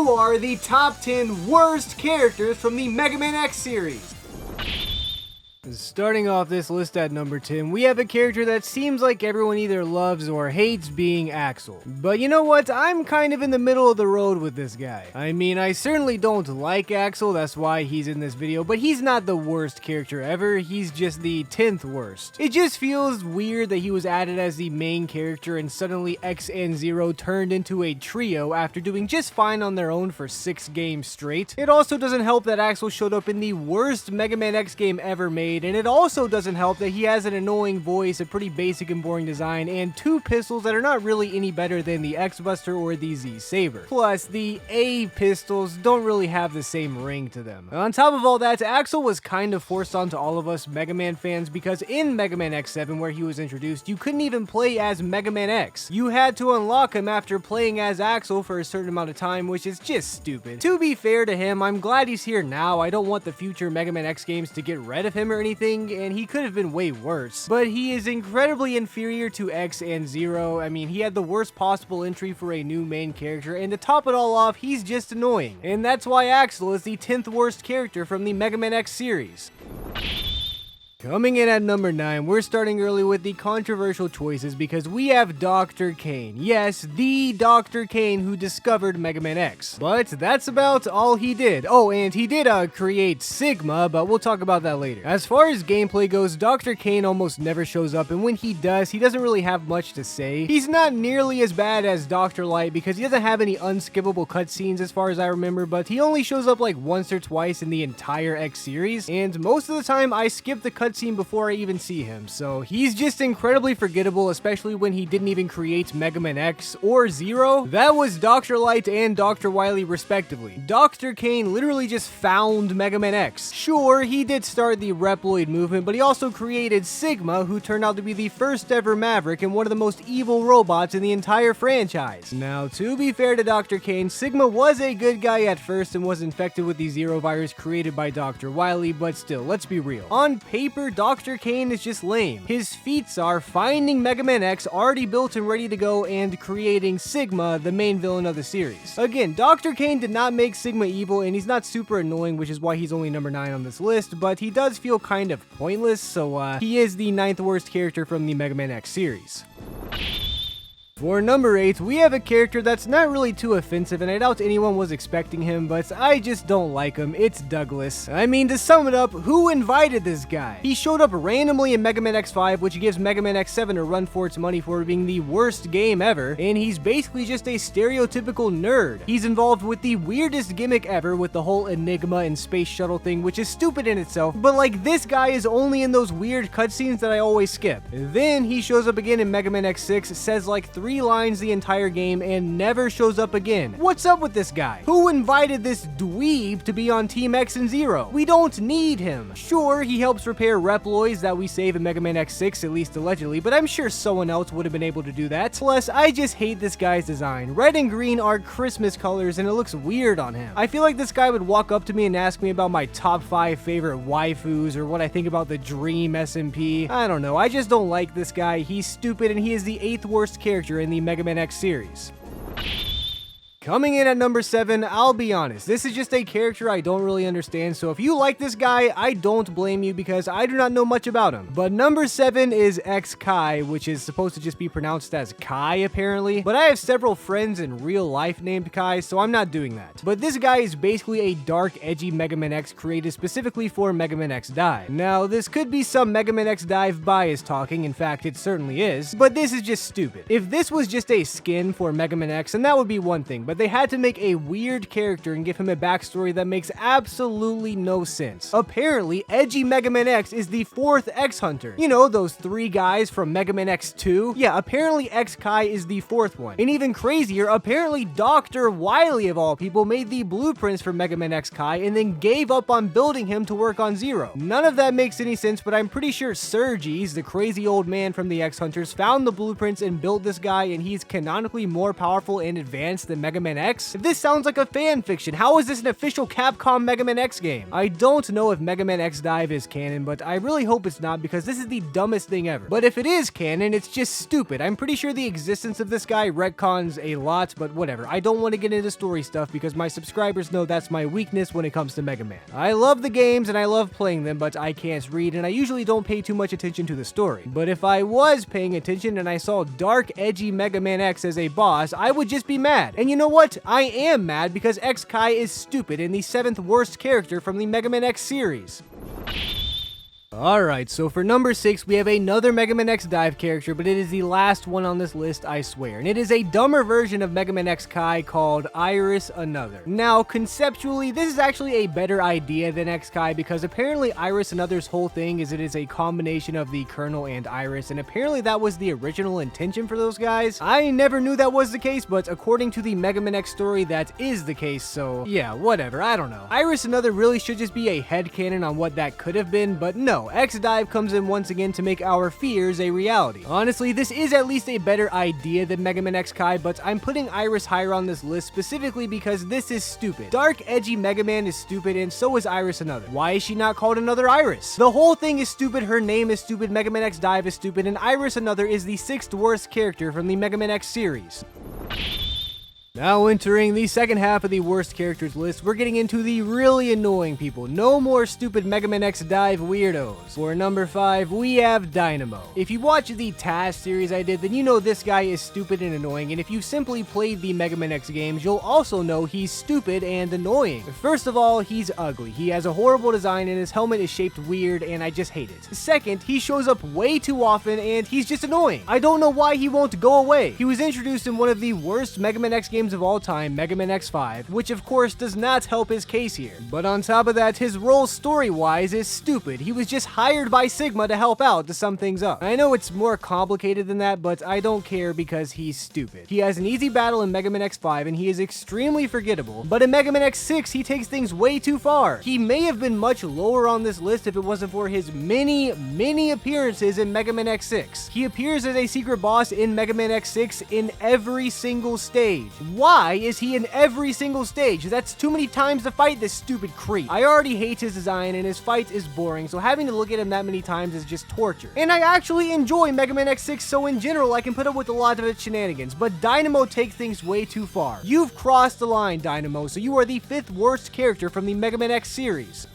who are the top 10 worst characters from the Mega Man X series. Starting off this list at number 10, we have a character that seems like everyone either loves or hates, being Axel. But you know what? I'm kind of in the middle of the road with this guy. I mean, I certainly don't like Axel, that's why he's in this video, but he's not the worst character ever, he's just the 10th worst. It just feels weird that he was added as the main character and suddenly X and Zero turned into a trio after doing just fine on their own for 6 games straight. It also doesn't help that Axel showed up in the worst Mega Man X game ever made, and it also doesn't help that he has an annoying voice, a pretty basic and boring design, and 2 pistols that are not really any better than the X-Buster or the Z-Saber. Plus, the A pistols don't really have the same ring to them. On top of all that, Axel was kind of forced onto all of us Mega Man fans because in Mega Man X7, where he was introduced, you couldn't even play as Mega Man X. You had to unlock him after playing as Axel for a certain amount of time, which is just stupid. To be fair to him, I'm glad he's here now. I don't want the future Mega Man X games to get rid of him or anything, and he could have been way worse. But he is incredibly inferior to X and Zero. I mean, he had the worst possible entry for a new main character, and to top it all off, he's just annoying. And that's why Axel is the 10th worst character from the Mega Man X series. Coming in at number 9, we're starting early with the controversial choices because we have Dr. Kane. Yes, the Dr. Kane who discovered Mega Man X. But that's about all he did. Oh, and he did create Sigma, but we'll talk about that later. As far as gameplay goes, Dr. Kane almost never shows up, and when he does, he doesn't really have much to say. He's not nearly as bad as Dr. Light because he doesn't have any unskippable cutscenes as far as I remember, but he only shows up like once or twice in the entire X series, and most of the time I skip the cutscene before I even see him, so he's just incredibly forgettable, especially when he didn't even create Mega Man X or Zero. That was Dr. Light and Dr. Wily respectively. Dr. Kane literally just found Mega Man X. Sure, he did start the Reploid movement, but he also created Sigma, who turned out to be the first ever Maverick and one of the most evil robots in the entire franchise. Now, to be fair to Dr. Kane, Sigma was a good guy at first and was infected with the Zero virus created by Dr. Wily, but still, let's be real. On paper, Dr. Kane is just lame. His feats are finding Mega Man X already built and ready to go and creating Sigma, the main villain of the series. Again, Dr. Kane did not make Sigma evil, and he's not super annoying, which is why he's only number 9 on this list, but he does feel kind of pointless, so he is the 9th worst character from the Mega Man X series. For number 8, we have a character that's not really too offensive, and I doubt anyone was expecting him, but I just don't like him. It's Douglas. I mean, to sum it up, who invited this guy? He showed up randomly in Mega Man X5, which gives Mega Man X7 a run for its money for being the worst game ever, and he's basically just a stereotypical nerd. He's involved with the weirdest gimmick ever with the whole Enigma and space shuttle thing, which is stupid in itself, but like, this guy is only in those weird cutscenes that I always skip. Then he shows up again in Mega Man X6, says like 3 lines the entire game, and never shows up again. What's up with this guy? Who invited this dweeb to be on Team X and Zero? We don't need him. Sure, he helps repair Reploids that we save in Mega Man X6, at least allegedly, but I'm sure someone else would have been able to do that. Plus, I just hate this guy's design. Red and green are Christmas colors, and it looks weird on him. I feel like this guy would walk up to me and ask me about my top 5 favorite waifus, or what I think about the Dream SMP. I don't know, I just don't like this guy. He's stupid, and he is the 8th worst character in the Mega Man X series. Coming in at number 7, I'll be honest, this is just a character I don't really understand, so if you like this guy, I don't blame you because I do not know much about him. But number 7 is X-Kai, which is supposed to just be pronounced as Kai apparently, but I have several friends in real life named Kai, so I'm not doing that. But this guy is basically a dark, edgy Mega Man X created specifically for Mega Man X Dive. Now, this could be some Mega Man X Dive bias talking, in fact it certainly is, but this is just stupid. If this was just a skin for Mega Man X, then that would be one thing, but they had to make a weird character and give him a backstory that makes absolutely no sense. Apparently, edgy Mega Man X is the 4th X-Hunter. You know, those 3 guys from Mega Man X2? Yeah, apparently X-Kai is the 4th one. And even crazier, apparently Dr. Wily of all people made the blueprints for Mega Man X-Kai and then gave up on building him to work on Zero. None of that makes any sense, but I'm pretty sure Serges, the crazy old man from the X-Hunters, found the blueprints and built this guy, and he's canonically more powerful and advanced than Mega Man Man X? This sounds like a fan fiction. How is this an official Capcom Mega Man X game? I don't know if Mega Man X Dive is canon, but I really hope it's not because this is the dumbest thing ever. But if it is canon, it's just stupid. I'm pretty sure the existence of this guy retcons a lot, but whatever. I don't want to get into story stuff because my subscribers know that's my weakness when it comes to Mega Man. I love the games and I love playing them, but I can't read and I usually don't pay too much attention to the story. But if I was paying attention and I saw dark, edgy Mega Man X as a boss, I would just be mad. And you know what? I am mad because X-Kai is stupid and the 7th worst character from the Mega Man X series. Alright, so for number 6, we have another Mega Man X Dive character, but it is the last one on this list, I swear. And it is a dumber version of Mega Man X Kai called Iris Another. Now, conceptually, this is actually a better idea than X Kai because apparently Iris Another's whole thing is it is a combination of the Colonel and Iris, and apparently that was the original intention for those guys. I never knew that was the case, but according to the Mega Man X story, that is the case, so yeah, whatever, I don't know. Iris Another really should just be a headcanon on what that could have been, but no. X-Dive comes in once again to make our fears a reality. Honestly, this is at least a better idea than Mega Man X Kai, but I'm putting Iris higher on this list specifically because this is stupid. Dark, edgy Mega Man is stupid, and so is Iris Another. Why is she not called Another Iris? The whole thing is stupid, her name is stupid, Mega Man X Dive is stupid, and Iris Another is the 6th worst character from the Mega Man X series. Now entering the second half of the worst characters list, we're getting into the really annoying people. No more stupid Mega Man X Dive weirdos. For number 5, we have Dynamo. If you watch the TAS series I did, then you know this guy is stupid and annoying, and if you simply played the Mega Man X games, you'll also know he's stupid and annoying. First of all, he's ugly. He has a horrible design and his helmet is shaped weird and I just hate it. Second, he shows up way too often and he's just annoying. I don't know why he won't go away. He was introduced in one of the worst Mega Man X games of all time, Mega Man X5, which of course does not help his case here. But on top of that, his role story-wise is stupid. He was just hired by Sigma to help out to sum things up. I know it's more complicated than that, but I don't care because he's stupid. He has an easy battle in Mega Man X5 and he is extremely forgettable, but in Mega Man X6 he takes things way too far. He may have been much lower on this list if it wasn't for his many appearances in Mega Man X6. He appears as a secret boss in Mega Man X6 in every single stage. Why is he in every single stage? That's too many times to fight this stupid creep. I already hate his design and his fight is boring, so having to look at him that many times is just torture. And I actually enjoy Mega Man X6, so in general I can put up with a lot of its shenanigans, but Dynamo takes things way too far. You've crossed the line, Dynamo, so you are the 5th worst character from the Mega Man X series.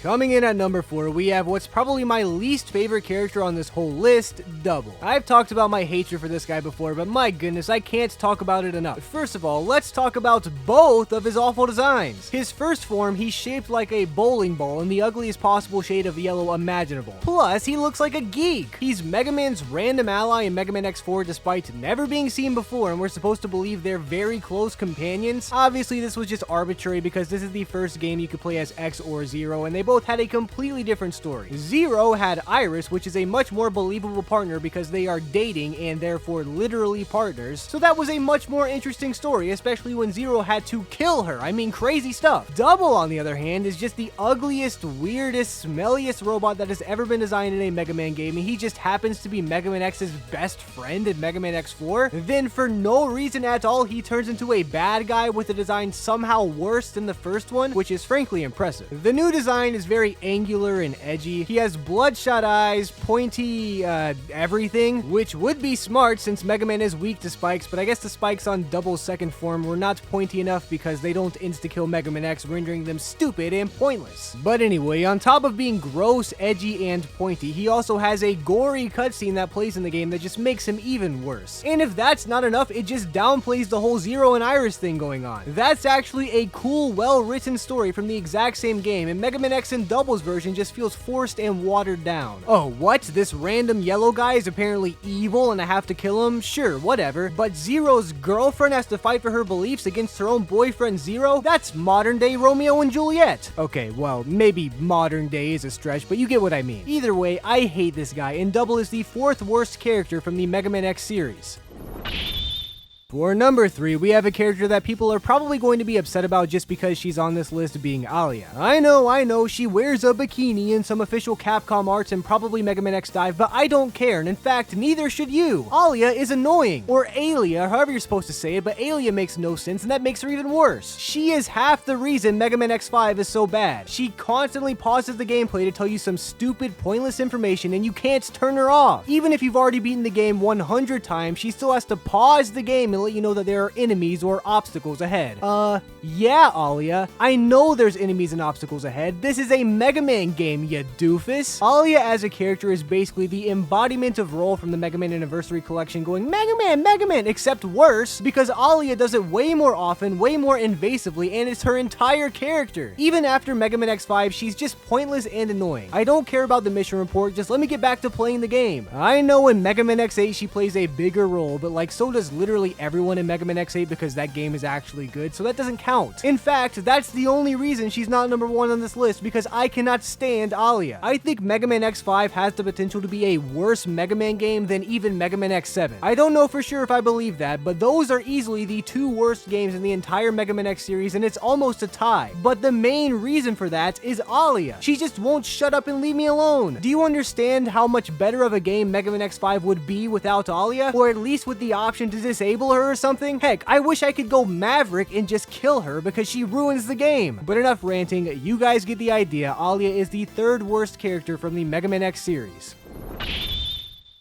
Coming in at number 4, we have what's probably my least favorite character on this whole list, Double. I've talked about my hatred for this guy before, but my goodness, I can't talk about it enough. First of all, let's talk about both of his awful designs. His first form, he's shaped like a bowling ball in the ugliest possible shade of yellow imaginable. Plus, he looks like a geek. He's Mega Man's random ally in Mega Man X4 despite never being seen before, and we're supposed to believe they're very close companions. Obviously, this was just arbitrary because this is the first game you could play as X or Zero, and they both had a completely different story. Zero had Iris, which is a much more believable partner because they are dating and therefore literally partners, so that was a much more interesting story, especially when Zero had to kill her. I mean, crazy stuff. Double, on the other hand, is just the ugliest, weirdest, smelliest robot that has ever been designed in a Mega Man game, and he just happens to be Mega Man X's best friend in Mega Man X4. Then, for no reason at all, he turns into a bad guy with a design somehow worse than the first one, which is frankly impressive. The new design is very angular and edgy. He has bloodshot eyes, pointy, everything, which would be smart since Mega Man is weak to spikes, but I guess the spikes on Double's second form were not pointy enough because they don't insta-kill Mega Man X, rendering them stupid and pointless. But anyway, on top of being gross, edgy, and pointy, he also has a gory cutscene that plays in the game that just makes him even worse. And if that's not enough, it just downplays the whole Zero and Iris thing going on. That's actually a cool, well-written story from the exact same game, and Mega Man X and Double's version just feels forced and watered down. Oh, what? This random yellow guy is apparently evil and I have to kill him? Sure, whatever. But Zero's girlfriend has to fight for her beliefs against her own boyfriend Zero? That's modern day Romeo and Juliet. Okay, well, maybe modern day is a stretch, but you get what I mean. Either way, I hate this guy, and Double is the 4th worst character from the Mega Man X series. For number 3, we have a character that people are probably going to be upset about just because she's on this list, being Alia. I know, she wears a bikini in some official Capcom arts and probably Mega Man X Dive, but I don't care, and in fact, neither should you. Alia is annoying, or Alia, however you're supposed to say it, but Alia makes no sense, and that makes her even worse. She is half the reason Mega Man X5 is so bad. She constantly pauses the gameplay to tell you some stupid, pointless information, and you can't turn her off. Even if you've already beaten the game 100 times, she still has to pause the game and let you know that there are enemies or obstacles ahead. Yeah, Alia, I know there's enemies and obstacles ahead. This is a Mega Man game, you doofus. Alia as a character is basically the embodiment of Roll from the Mega Man Anniversary Collection going, Mega Man, except worse, because Alia does it way more often, way more invasively, and it's her entire character. Even after Mega Man X5, she's just pointless and annoying. I don't care about the mission report, just let me get back to playing the game. I know in Mega Man X8 she plays a bigger role, but like so does literally everyone in Mega Man X8 because that game is actually good, so that doesn't count. In fact, that's the only reason she's not number 1 on this list, because I cannot stand Alia. I think Mega Man X5 has the potential to be a worse Mega Man game than even Mega Man X7. I don't know for sure if I believe that, but those are easily the 2 worst games in the entire Mega Man X series, and it's almost a tie. But the main reason for that is Alia. She just won't shut up and leave me alone. Do you understand how much better of a game Mega Man X5 would be without Alia? Or at least with the option to disable her or something? Heck, I wish I could go Maverick and just kill her because she ruins the game. But enough ranting, you guys get the idea. Alia is the 3rd worst character from the Mega Man X series.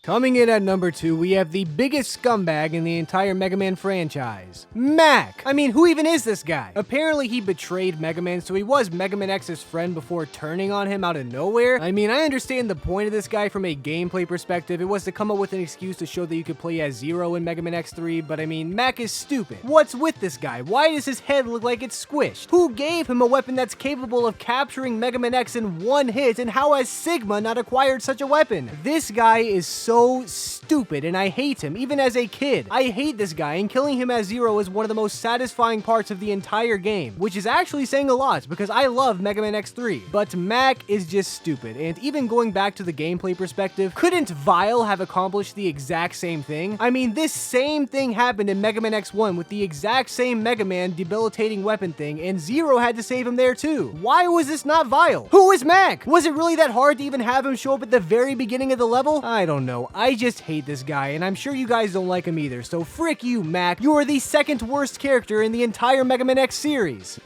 Coming in at number 2, we have the biggest scumbag in the entire Mega Man franchise, Mac. I mean, who even is this guy? Apparently he betrayed Mega Man, so he was Mega Man X's friend before turning on him out of nowhere. I mean, I understand the point of this guy from a gameplay perspective. It was to come up with an excuse to show that you could play as Zero in Mega Man X3, but I mean, Mac is stupid. What's with this guy? Why does his head look like it's squished? Who gave him a weapon that's capable of capturing Mega Man X in 1 hit, and how has Sigma not acquired such a weapon? This guy is so stupid, and I hate him, even as a kid. I hate this guy, and killing him as Zero is one of the most satisfying parts of the entire game, which is actually saying a lot, because I love Mega Man X3. But Mac is just stupid, and even going back to the gameplay perspective, couldn't Vile have accomplished the exact same thing? I mean, this same thing happened in Mega Man X1 with the exact same Mega Man debilitating weapon thing, and Zero had to save him there too. Why was this not Vile? Who is Mac? Was it really that hard to even have him show up at the very beginning of the level? I don't know. I just hate this guy, and I'm sure you guys don't like him either, so frick you, Mac. You are the 2nd worst character in the entire Mega Man X series.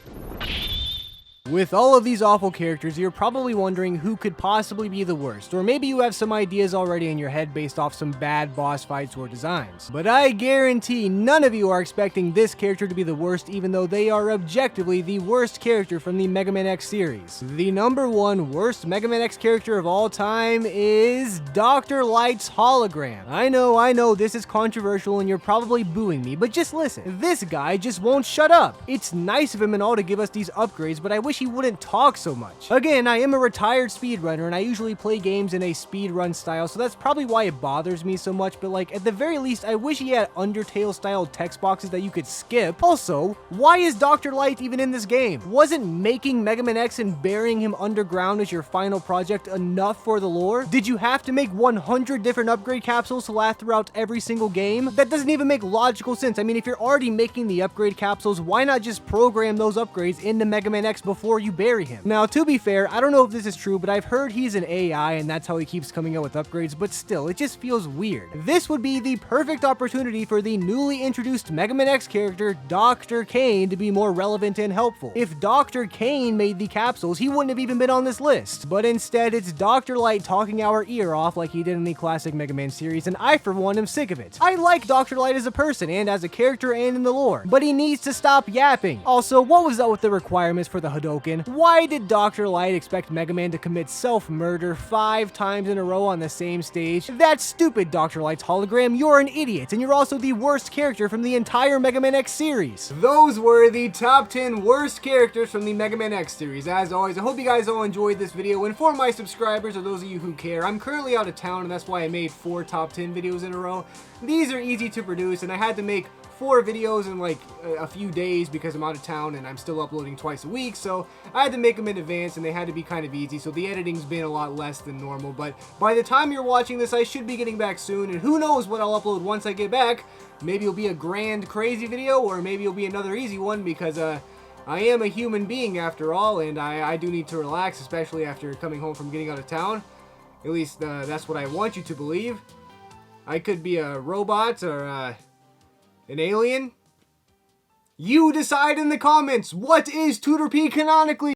With all of these awful characters, you're probably wondering who could possibly be the worst, or maybe you have some ideas already in your head based off some bad boss fights or designs. But I guarantee none of you are expecting this character to be the worst, even though they are objectively the worst character from the Mega Man X series. The number 1 worst Mega Man X character of all time is Dr. Light's hologram. I know, this is controversial and you're probably booing me, but just listen. This guy just won't shut up. It's nice of him and all to give us these upgrades, but I wish he wouldn't talk so much. Again, I am a retired speedrunner and I usually play games in a speedrun style, so that's probably why it bothers me so much, but like at the very least, I wish he had Undertale style text boxes that you could skip. Also, why is Dr. Light even in this game? Wasn't making Mega Man X and burying him underground as your final project enough for the lore? Did you have to make 100 different upgrade capsules to last throughout every single game? That doesn't even make logical sense. I mean, if you're already making the upgrade capsules, why not just program those upgrades into Mega Man X before you bury him? Now, to be fair, I don't know if this is true, but I've heard he's an AI and that's how he keeps coming out with upgrades, but still, it just feels weird. This would be the perfect opportunity for the newly introduced Mega Man X character, Dr. Kane, to be more relevant and helpful. If Dr. Kane made the capsules, he wouldn't have even been on this list. But instead, it's Dr. Light talking our ear off like he did in the classic Mega Man series, and I, for one, am sick of it. I like Dr. Light as a person, and as a character, and in the lore, but he needs to stop yapping. Also, what was up with the requirements for the Hadoken? Why did Dr. Light expect Mega Man to commit self-murder 5 times in a row on the same stage? That's stupid, Dr. Light's hologram. You're an idiot, and you're also the worst character from the entire Mega Man X series. Those were the top 10 worst characters from the Mega Man X series. As always, I hope you guys all enjoyed this video, and for my subscribers, or those of you who care, I'm currently out of town, and that's why I made 4 top 10 videos in a row. These are easy to produce, and I had to make 4 videos in like a few days because I'm out of town and I'm still uploading twice a week, so I had to make them in advance and they had to be kind of easy, so the editing's been a lot less than normal. But by the time you're watching this, I should be getting back soon, and who knows what I'll upload once I get back. Maybe it'll be a grand crazy video, or maybe it'll be another easy one, because I am a human being after all, and I do need to relax, especially after coming home from getting out of town. At least that's what I want you to believe. I could be a robot or an alien. You decide in the comments, what is Tooterp canonically?